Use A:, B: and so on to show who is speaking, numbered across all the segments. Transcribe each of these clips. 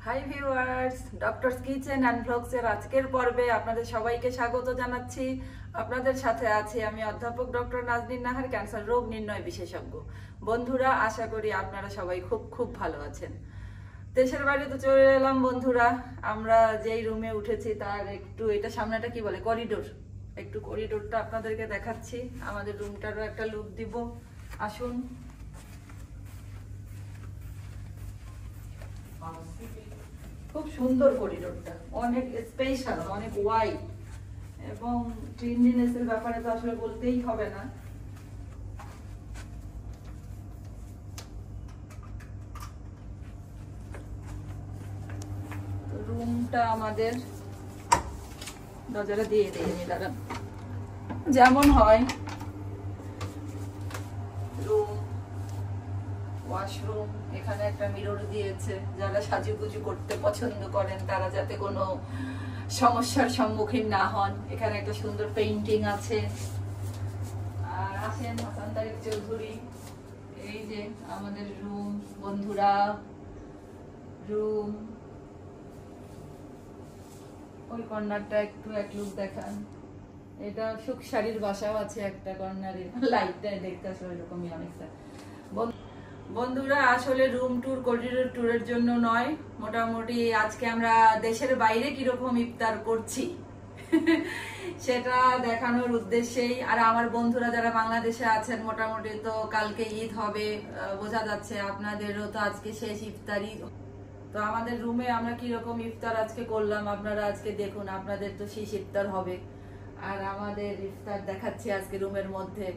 A: High viewers, doctors kitchen and ব্লগসের আজকের পর্বে আপনাদের সবাইকে স্বাগত জানাচ্ছি। আপনাদের সাথে আছি আমি অধ্যাপক ডক্টর নাজনীন নাহার, ক্যান্সার রোগ নির্ণয় বিশেষজ্ঞ। বন্ধুরা, আশা করি আপনারা সবাই খুব ভালো আছেন। দেশের বাইরে তো চলে এলাম বন্ধুরা। আমরা যেই রুমে উঠেছি তার একটু এটা সামনেটা কি বলে করিডোর, একটু করিডোরটা আপনাদেরকে দেখাচ্ছি। আমাদের রুমটারও একটা লুক দিব, আসুন। খুব সুন্দর করিডোরটা, অনেক স্পেশাল, অনেক ওয়াইড এবং ক্লিনলিনেসের ব্যাপারে তো আসলে বলতেই হবে না। রুমটা আমাদের দরজাটা দিয়ে দিই দাঁড়ান, যেমন হয় রুম, ওয়াশরুম, এখানে একটা মিরর দিয়েছে। যারা সাজুগুজু করতে পছন্দ করেন তারা যাতে কোনো সমস্যার সম্মুখীন না হন। এখানে একটা সুন্দর পেইন্টিং আছে। আর আসেন হাসান তারিক চৌধুরী, এই যে আমাদের রুম বন্ধুরা, রুম। ওই কর্নারটা একটু এক লুক দেখান। এটা সুখ শাড়ির বাসাও আছে একটা কর্নারে, লাইটটা দেখতে আসলে এরকমই অনেকটা। বন্ধুরা, আসলে রুম ট্যুর করিডোর ট্যুরের জন্য নয়, মোটামুটি আজকে আমরা দেশের বাইরে কিরকম ইফতার করছি সেটা দেখানোর উদ্দেশ্যেই। আর আমার বন্ধুরা যারা বাংলাদেশে আছেন, মোটামুটি তো কালকে ঈদ হবে, বোঝা যাচ্ছে আপনাদেরও তো আজকে শেষ ইফতারি। তো আমাদের রুমে আমরা কিরকম ইফতার আজকে করলাম আপনারা আজকে দেখুন, আপনাদের তো শেষ ইফতার হবে। আর আমাদের ইফতার দেখাচ্ছি আজকে রুমের মধ্যে।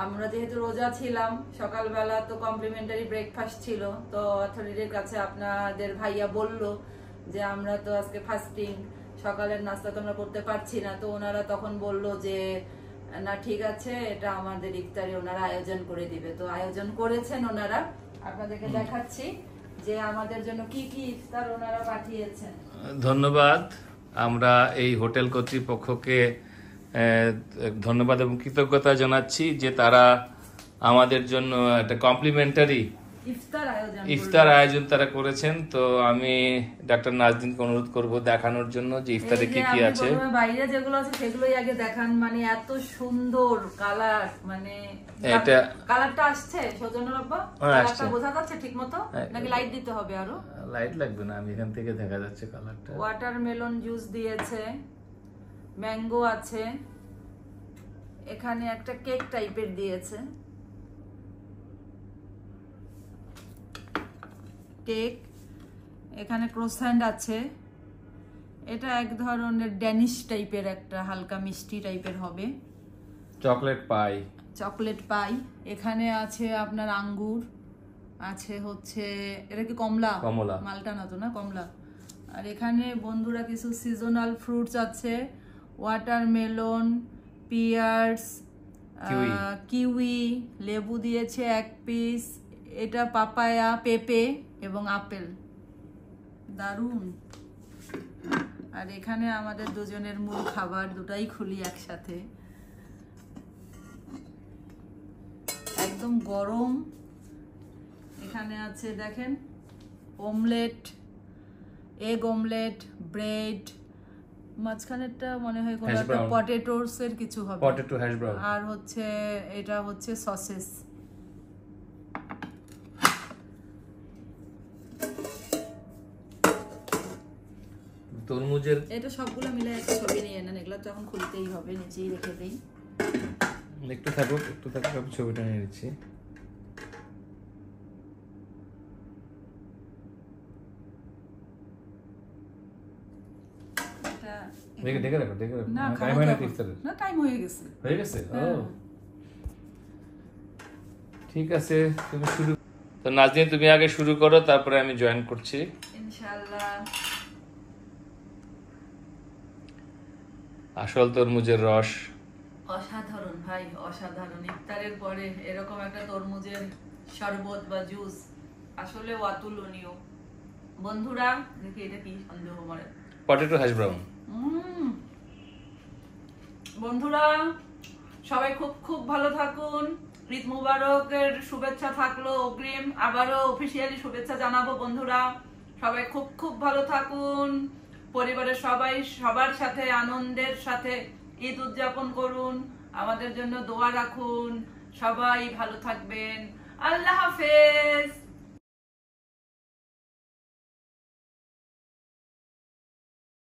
A: আমরা যেহেতু রোজা ছিলাম, সকালবেলা তো কমপ্লিমেন্টারি ব্রেকফাস্ট ছিল, তো অথরিটির কাছে আপনাদের ভাইয়া বলল যে আমরা তো আজকে ফাস্টিং, সকালের নাস্তা তো আমরা করতে পারছি না। তো ওনারা তখন বলল যে না ঠিক আছে, এটা আমাদের ইফতারে ওনারা আয়োজন করে দিবে। তো আয়োজন করেছেন ওনারা, আপনাদেরকে দেখাচ্ছি যে আমাদের জন্য কি কি ইফতার ওনারা পাঠিয়েছেন।
B: ধন্যবাদ। আমরা এই হোটেল কর্তৃপক্ষকে ধন্যবাদ এবং কৃতজ্ঞতা জানাচ্ছি যে তারা আমাদের জন্য একটা কমপ্লিমেন্টারি ইফতার আয়োজন তারা করেছেন। তো আমি ডাক্তার নাজনীনকে অনুরোধ করব দেখানোর জন্য যে ইফতারে কি কি আছে।
A: বাইরে যেগুলো আছে সেগুলোই আগে দেখান। মানে এত সুন্দর কালার, মানে
B: এটা
A: কালারটা আসছে সৌজন্য বাবা, কালারটা বোঝা যাচ্ছে ঠিকমতো নাকি লাইট দিতে হবে? আরো
B: লাইট লাগবে না, আমি এখান থেকে দেখা যাচ্ছে কালারটা।
A: ওয়াটারমেলন জুস দিয়েছে, ম্যাঙ্গো আছে, এখানে একটা কেক টাইপের দিয়েছে, কেক, এখানে ক্রোসান্ট আছে। এটা এক ধরনের ড্যানিশ টাইপের, একটা হালকা মিষ্টি টাইপের হবে। চকলেট পাই। এখানে আছে আপনার আঙ্গুর আছে, হচ্ছে এটা কি কমলা? মালটা না তো, না কমলা। আর এখানে বন্ধুরা কিছু সিজনাল ফ্রুটস আছে, ওয়াটারমেলন, পিয়ার্স, কিউই, লেবু দিয়েছে এক পিস, এটা পাপায়া, পেঁপে এবং আপেল। দারুণ। আর এখানে আমাদের দুজনের মূল খাবার, দুটাই খুলি একসাথে, একদম গরম। এখানে আছে দেখেন অমলেট, এগ অমলেট, ব্রেড, মাঝখানেরটা মনে হয় কোনো একটা পটেটোস এর কিছু হবে,
B: পটেটো হ্যাশ ব্রাউন। আর
A: হচ্ছে এটা হচ্ছে সসেস।
B: তরমুজের,
A: এটা সবগুলো মিলে একটা ছবি নিয়ে নেন, এগুলো তো এখন খুলতেই হবে, নিচেই রেখে দেই।
B: একটু থাকুক আমি ছবিটা নিয়ে নিচ্ছি। দেখে রাখো। টাইম হয়ে গেছে।
A: না, টাইম হয়ে গেছে।
B: ও ঠিক আছে, তুমি শুরু। তো নাজনীন তুমি আগে শুরু করো, তারপরে আমি জয়েন করছি
A: ইনশাআল্লাহ।
B: আসল তরমুজের রস
A: অসাধারণ ভাই, অসাধারণ। ইফতারের পরে এরকম একটা তরমুজের শরবত বা জুস আসলে অতুলনীয়। বন্ধুরা দেখি এটা কি, সন্দেহ মনে,
B: পটেটো হ্যাশ ব্রাউন।
A: বন্ধুরা সবাই খুব ভালো থাকুন। ঈদ মুবারকের শুভেচ্ছা থাকলো অগ্রিম, আবারও অফিসিয়ালি শুভেচ্ছা জানাবো বন্ধুরা। সবাই খুব খুব ভালো থাকুন, পরিবারের সবাই সবার সাথে আনন্দের সাথে ঈদ উদযাপন করুন, আমাদের জন্য দোয়া রাখুন, সবাই ভালো থাকবেন। আল্লাহ হাফেজ।